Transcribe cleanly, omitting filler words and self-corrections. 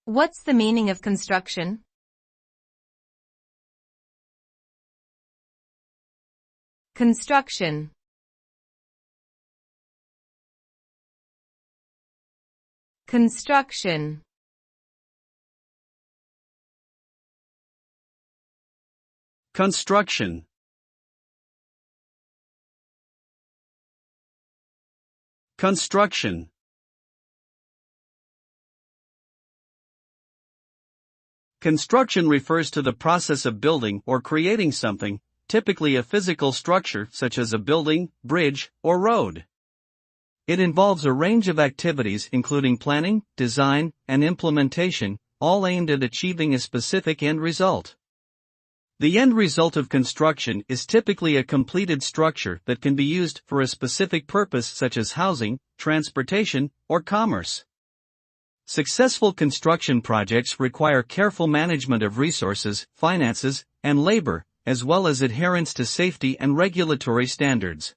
What's the meaning of construction? Construction. Construction. Construction. Construction. Construction refers to the process of building or creating something, typically a physical structure such as a building, bridge, or road. It involves a range of activities including planning, design, and implementation, all aimed at achieving a specific end result. The end result of construction is typically a completed structure that can be used for a specific purpose such as housing, transportation, or commerce. Successful construction projects require careful management of resources, finances, and labor, as well as adherence to safety and regulatory standards.